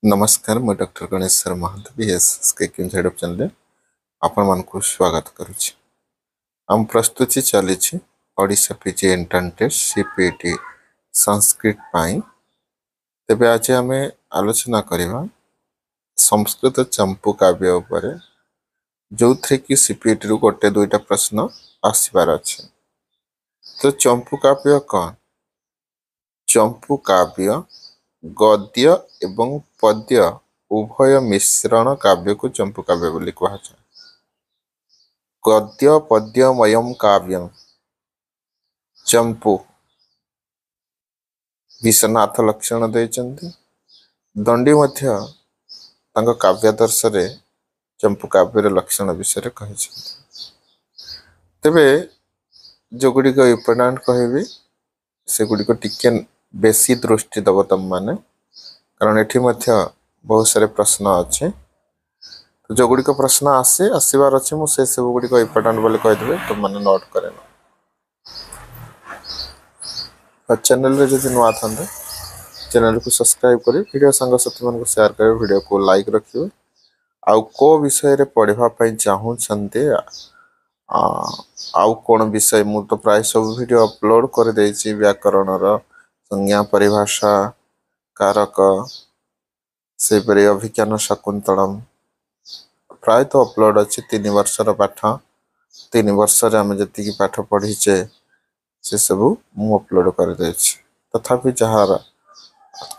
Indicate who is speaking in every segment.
Speaker 1: नमस्कार मैं doctor Ganesh sir Mahant BS head of channel आपण मान को स्वागत करुछि। हम प्रस्तुति चली Odisha PG entrance test CPT Sanskrit पाई। तेबे आज आम आलोचना करबा संस्कृत चंपू काव्य उपरे जो थे कि सीपीटी रु गोटे दुईटा प्रश्न आसबार अच्छे। तो चंपू काव्य कौन? चंपू काव्य गद्य एवं पद्य उभय मिश्रण काव्य को चंपू काव्य बोली कहा जाए। गद्य पद्यमयम काव्यम चंपू विश्वनाथ लक्षण देचंती। दंडी मध्य तांको काव्यादर्श रे चंपू काव्यर लक्षण विषय कही। तेबे जो गुड़िक इम्पोर्टाट कहबी से गुड़िक टिके बेसी दृष्टि दब तुम माने, कारण एठी मध्य बहुत सारे प्रश्न अच्छे। तो जो गुड़िक प्रश्न आसबार अच्छे मुझे सब गुड़िक इम्पोर्टाट बोली कहीदेवे तुम मैंने नोट करे। चैनल रे जदि नुआ था चैनल को सब्सक्राइब करी वीडियो संग साथी मन को शेयर करें, वीडियो को लाइक रखिए। आउ को विषय रे पढ़िबा पई चाहू छनते आउ कोन विषय मु तो प्राय सब वीडियो अपलोड कर देछि। व्याकरण रो संज्ञा परिभाषा कारक से परे अभिज्ञान शकुंतलम प्राय तो अपलोड अच्छे। 3 वर्षर पाठ 3 वर्ष रे हम जति की पाठ पढ़ीचे से सब मु अपलोड कर देछि। तथापि जहार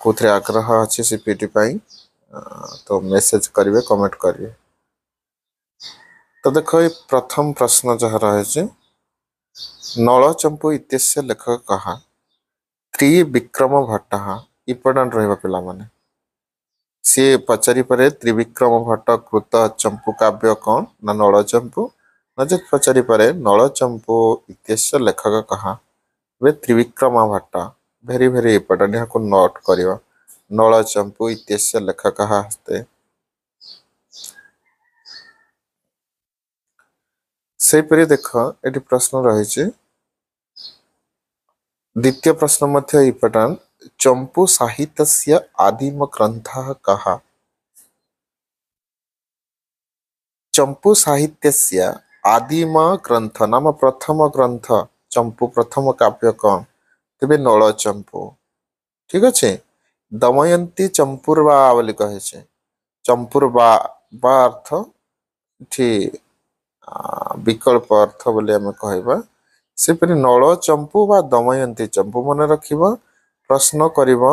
Speaker 1: कोथरे आग्रह अच्छे सीपीटी पाई तो मेसेज करिवे, कमेंट करिवे। तो देखो ये प्रथम प्रश्न जहाँ रहे नलचंपू इत्यस्य लेखक कहा? त्रिविक्रम भट्ट। इम्पोर्टाट रहा पिला माने सी पचारि परे त्रिविक्रम भट्ट कृत चंपू काव्य कौन ना नलचंपू। नचेत पचारि परे नलचंपू इत्यस्य लेखक कहा? वे त्रिविक्रम भट्ट। भेरी भेरी इम्पोर्टाट यहाँ को नोट करिवा। नलचंपू इत्यस्य लेखक हस्ते से परि देख ये प्रश्न रही। द्वितीय प्रश्न मध्य इम्पोर्टाट चंपू साहित्य आदिम ग्रंथ कहा? चंपू साहित्य आदिम ग्रंथ नाम प्रथम ग्रंथ चंपू प्रथम काव्य कौन? तेबे नलचंपू। ठीक अच्छे। दमयंती चंपूर्वा बोली कहे चंपूर्वा बा अर्थ ठीक विकल्प अर्थ बोली आम कहबा। से परि नलचंपू बा दमयंती चंपू मन रखिबा। प्रश्न करिबा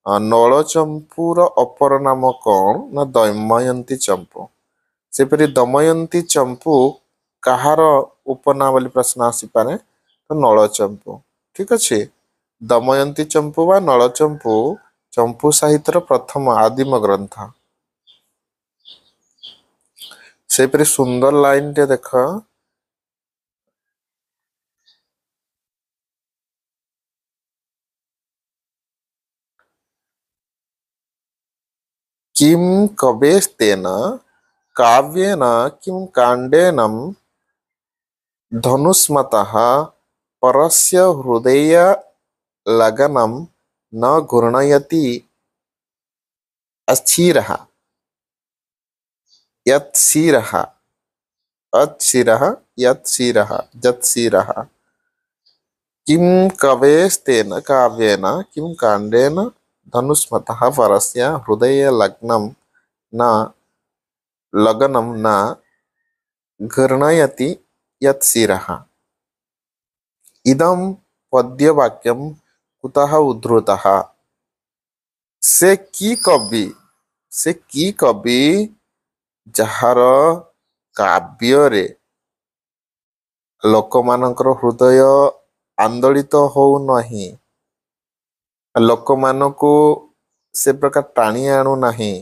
Speaker 1: नलचंपूर अपर नाम कौन ना दमयंती चंपू। से परि दमयंती चंपू कहार उपना बोली प्रश्न आसी पारे तो नलचंपू। ठीक अच्छे। दमयंती चंपू बा नलचंपू चंपू साहित्यर प्रथम आदिम ग्रंथ। से परि सुंदर लाइन टे देख किम कवेस्तेन काव्येन किम कांडेनम धनुष्मतः परस्य हृदय लगनम न घूर्णयति अक्षीरः यत्शिरः अक्षीरः यत्शिरः जत्शिरः। किम कवेस्तेन काव्येन किम कांडेन धनुष्मतः परस्य हृदय लगनम न घृणयति यत्शिरः। इदं पद्यवाक्यम कुतः उद्धृतः? से की कवि जहार काव्य रे लोक मानकर हृदय आंदोलित हो नहीं, लोक मानकु से प्रकार टाणी आणु नहीं।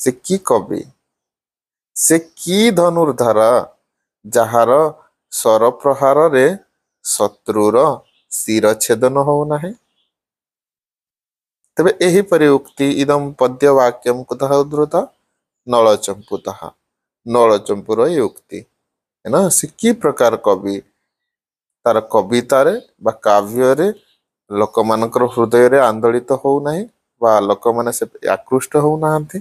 Speaker 1: से की कवि? से की धनुर्धर जहार स्वर प्रहार रे शत्रुर शिर छेदन हो नहीं। तबे एही परि उक्ति इदम पद्यवाक्यम कुतः उद्धृत? नलचंपूतः। नलचंपूर ये उक्ति है ना। से की प्रकार कवि तार कवितारे बा काव्य रे लोक मानकर हृदय रे आंदोलित हो नहीं बा लोक माने से आकृष्ट हो नाहंती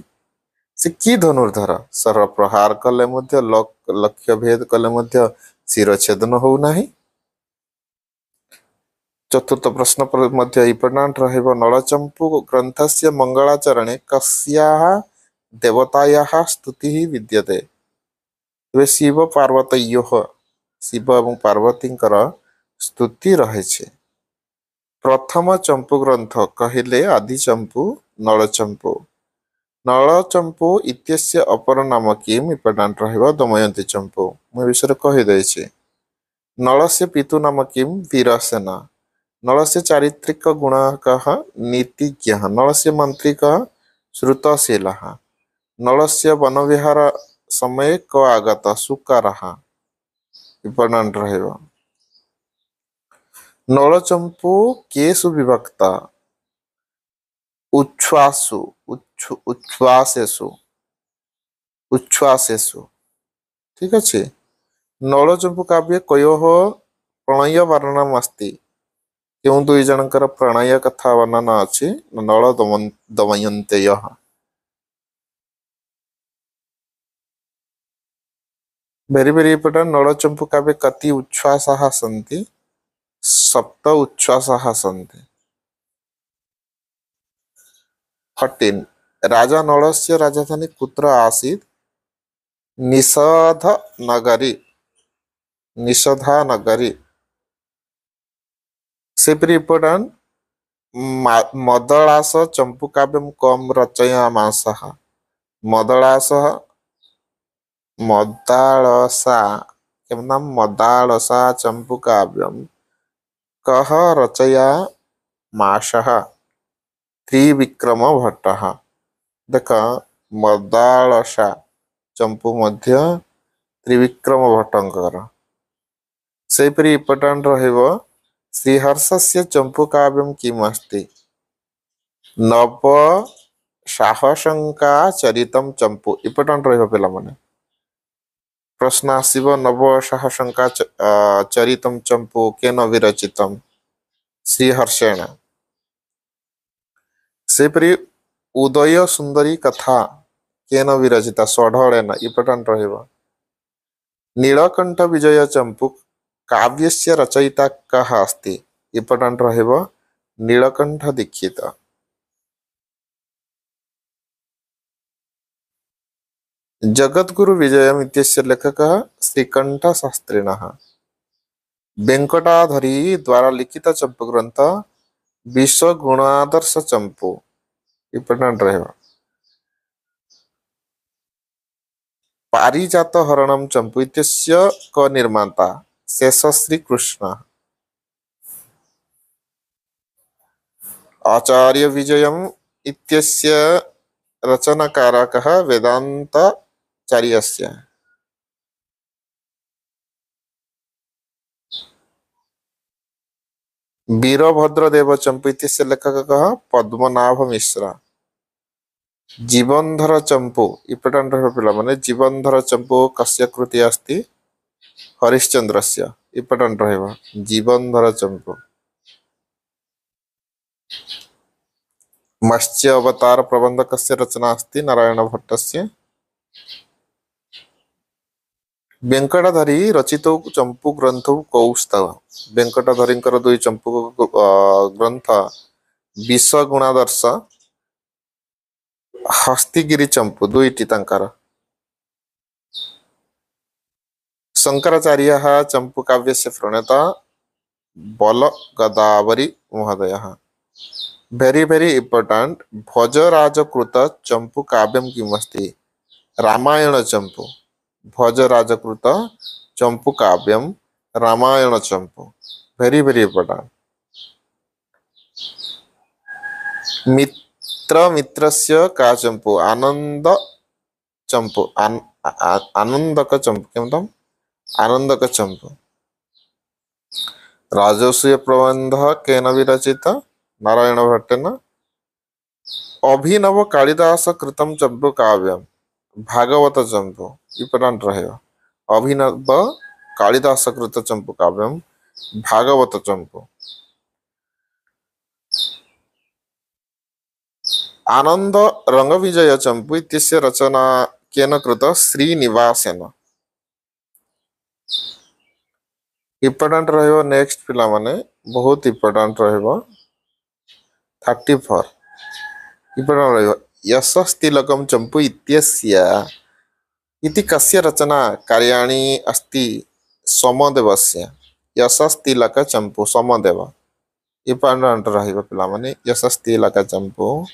Speaker 1: से की धनुर्धर सर प्रहार कले मध्य लक्ष्य भेद कले मध्य शिरछेदन हो नाही। चतुर्थ प्रश्न पर मध्य इम्पोर्टेंट रहिबो नळचंपू ग्रंथस्य मंगलाचरणे कस्याः देवतायाः स्तुतिः विद्यते। तेबे शिव पार्वतीयोः शिव एवं पार्वतींकर स्तुति रहे छे। प्रथम चंपू ग्रंथ कहिले आदि चंपू नळचंपू। नळचंपू इत्यस्य अपर नाम किम इम्पोर्टेंट रहिबो दमयंती चंपू। मु विषय कहि दैछि। नळस्य पितु नाम किम वीरसेन। नळस्य चारित्रिक गुणः कः नीतिज्ञः। नळस्य मंत्री कः श्रुतशीलः। नळस्य वनविहार समय क आगत सुकारः इम्पोर्टेंट रहिबो। नळचंपू केषु विभक्त उच्छ्वासु उच्छ्वासेषु उच्छ्वासेषु ठीक अछि। नळचंपू काव्ये कयोः प्रणय वर्णनम् अस्ति। केउं दुई जनकर प्रणय कथा वर्णन अछि नळ दमयन्तेयः। वेरी वेरी इम्पोर्टेंट नळचंपू काव्ये कति उच्छ्वासाः सन्ति 7 उच्छ्वासाः सन्ति। 14 राजा नळस्य राजधानी कुत्र आसीत् निषधनगरी निषधानगरी। सेपरि इम्पोर्टेंट मदलास चंपू काव्यं कम रचयामासः। मदलासः मदालसा किं नाम मदालसा चंपू काव्यं कः रचयामासः त्रिविक्रम भट्टः। देख मदालसा चंपू मध्य त्रिविक्रम भट्टंकर। सेपरि इम्पोर्टेंट रहिबो श्रीहर्षस्य चंपू काव्यं किम् अस्ति नव साहसंका चरितम चंपू। इम्पोर्टेंट रहिबो पिला माने प्रश्न आसीबो नव साहसंका चरितम चंपू केन विरचितम श्रीहर्षेण। सेपरि उदय सुंदरी कथा केन विरचिता सोढळेन। इम्पोर्टेंट रहिबो नीलकंठ विजय चंपू काव्यस्य रचयिता कः अस्ति। इम्पोर्टेंट रहिबो नीलकंठ दीक्षित। जगद्गुरु विजयम् इत्यस्य लेखकः श्रीकंठ शास्त्रिणः। वेंकटाधरी द्वारा लिखित चंपू ग्रंथ विश्व गुणादर्श चंपू। इम्पोर्टेंट रहिबो पारिजात हरणम चंपू इत्यस्य क निर्माता शेषश्री कृष्ण। आचार्य विजयम् इत्यस्य रचनाकारकः वेदांताचार्यस्य। वीरभद्रदेव चंपू इत्यस्य लेखकः पद्मनाभ मिश्र। जीवनधर चंपू इम्पोर्टेंट रहिबो पिला माने जीवनधर चंपू कस्य कृति अस्ति हरिश्चंद्रस्य। इम्पोर्टेंट रहिबो जीवनधर चंपू। मत्स्य अवतार प्रबंधकस्य रचना अस्ति नारायण भट्टस्य। वेंकटाधरी रचितौ चंपू ग्रंथौ कौस्तव। वेंकटाधरींकर दुई चंपू ग्रंथ विश्व गुणादर्श हस्तिगिरी चंपू दुईटी तांकर। शंकराचार्यः चंपू काव्यस्य प्रणेता बल गदावरी महोदयः। वेरी वेरी इम्पोर्टेंट भोजराजकृत चंपू काव्यं किम् अस्ति रामायण चंपू। भोजराजकृत चंपू काव्यं रामायण चंपू। वेरी वेरी इम्पोर्टेंट मित्र मित्रस्य का चंपू आनंद चंपू आनंदक चंपू किमतम आनंदक चंपू। राजसूय प्रबंध केन विरचित नारायण भट्टेन। अभिनव कालिदास कृतम चंपू काव्यम भागवत चंपू। इम्पोर्टेंट रहेगा अभिनव कालिदास कृत चंपू काव्यम भागवत चंपू। आनंद रंग विजय चंपू इत्यस्य रचना केन कृत श्रीनिवासेन। इम्पोर्टाट रहिबो नेक्स्ट पिला माने बहुत इम्पोर्टाट रहिबो 34 इम्पोर्टाट रहिबो यशस्तिलकम चंपू इत्यस्य इति कस्य रचना कार्याणि अस्ति सोमदेवस्य। यशस्तिलक चंपू सोमदेव इम्पोर्टाट रहिबो पिला माने यशस्तिलक चंपू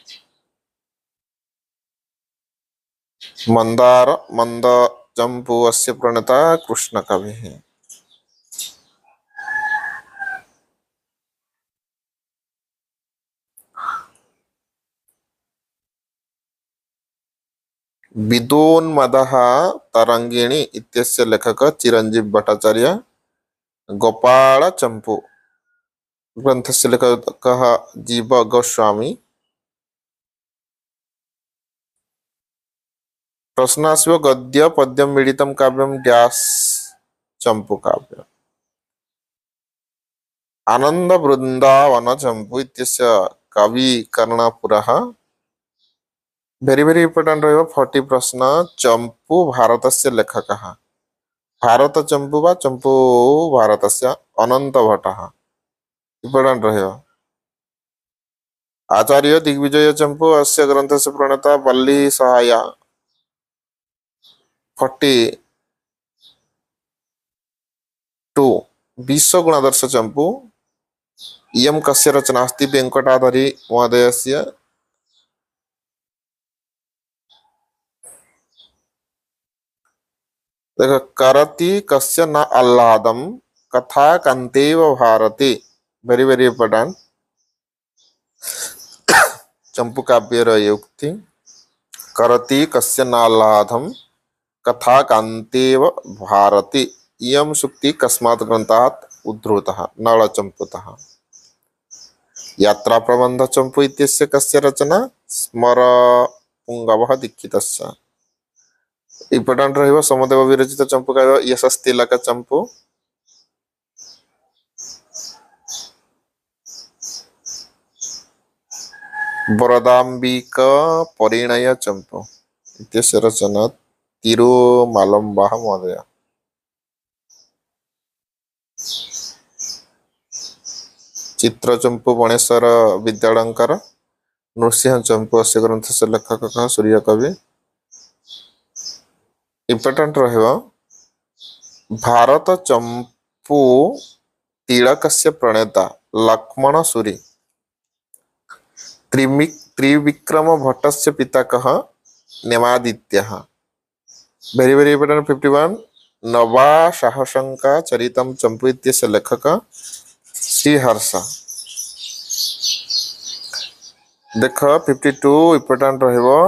Speaker 1: मंदार मंद चंपू अस्य प्रणेता कृष्ण कवि है। विदोन्मदः तरंगिणी इत्यस्य लेखक चिरंजीव भट्टाचार्य। गोपाल चंपू ग्रंथस्य लेखकः जीव गोस्वामी। प्रश्नास्व गद्य पद्यं मिलितं काव्यं डैश चंपू काव्य। आनंद वृंदावन चंपू इत्यस्य कवि कर्णपुरः। वेरी वेरी इंपोर्टेंट रहिबो 40 प्रश्न चंपू भारतस्य लेखकः। भारत चंपू बा चंपू भारतस्य अनंत भट्टः इंपोर्टेंट रहिबो। आचार्य दिग्विजय चंपू अस्य ग्रंथस्य प्रणेता वल्ली सहाया। 42 विश्व गुणादर्श चंपू इयं कस्य रचना अस्ति वेंकटाधरी महोदयस्य। देखो करति कस्य न आह्लादम कथा कांतेव भारती वेरी वेरी इंपोर्टेंट चंपू काव्यर युक्ति करति कस्य न आह्लादम कथा कांतेव भारती इयं सुक्ति कस्मात् ग्रंथात् उद्धृतः नळ चंपूतः। यात्रा प्रबंध चंपू इत्यस्य कस्य रचना स्मर पुंगवः दीक्षितस्य। इंपोर्टेंट रहिबो समदेव विरचित चंपू काव्य यशस्तिलक चंपू। वरदाम्बिक परिणय चंपू इत्यस्य रचना तिरुमालंबः महोदय। चित्र चंपू गणेश्वर विद्यालंकर। नृसिंह चंपू अस्य ग्रंथस्य लेखकः सूर्य कवि। इंपोर्टेंट रहिबो भारत चंपू तिलकस्य प्रणेता लक्ष्मण सूरी। त्रिविक्रम भट्टस्य पिता कः नेमादित्यः। वेरी वेरी इंपोर्टेंट 51 नवा साहसंका चरितम चंपू इत्यस्य लेखक श्रीहर्ष। देख 52 इंपोर्टेंट रहिबो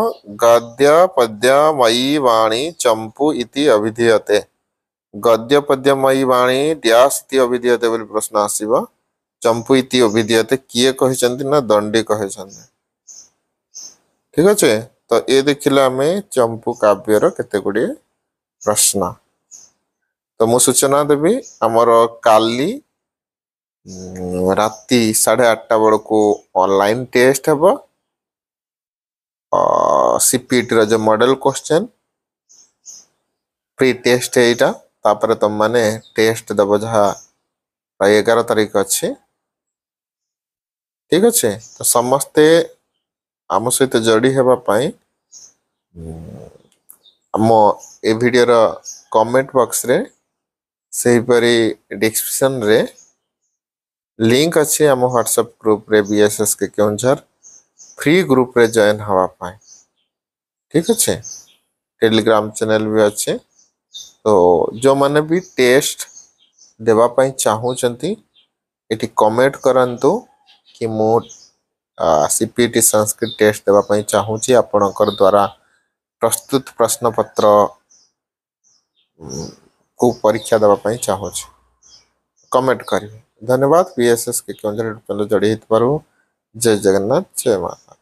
Speaker 1: गद्य पद्य मयी वाणी चंपू इति अभिधीयते। गद्य पद्य मयी वाणी डैश इति अभिधीयते बोली प्रश्न आसीबो। चंपू इति अभिधीयते किए कहिसंती ना दंडी कहिसंती। ठीक अच्छे तो ये देखिला आमे चंपू काव्यर केते गुडी प्रश्न। तो मु सूचना देवी आमर काली राति 8:30 बेलू ऑनलाइन टेस्ट हेबो। सीपीटी रो जो मॉडल क्वेश्चन प्री टेस्ट है एटा तापर तुम माने टेस्ट दबो जहा 11 तारीख अच्छे। ठीक अच्छे तो समस्ते आम सहित जोड़ी हेबा पाई आम ए वीडियो रो कमेंट बॉक्स रे सही परी डिस्क्रिप्शन रे लिंक अच्छे आम व्हाट्सएप ग्रुप रे बीएसएस के केउंझर फ्री ग्रुप रे जॉइन हवा पाए। ठीक अच्छे टेलीग्राम चैनल भी अच्छे तो जो माने भी टेस्ट देवा पाई चाहू चंती एटी कमेंट करंतु कि मु सीपीटी संस्कृत टेस्ट देवा पाई चाहू छी आपनकर द्वारा प्रस्तुत प्रश्न पत्र को परीक्षा देवा पाई चाहू छी कमेंट करिवे। धन्यवाद बीएसएस के केउंझर चैनल जोड़ी हितबारु। जय जगन्नाथ जय माता।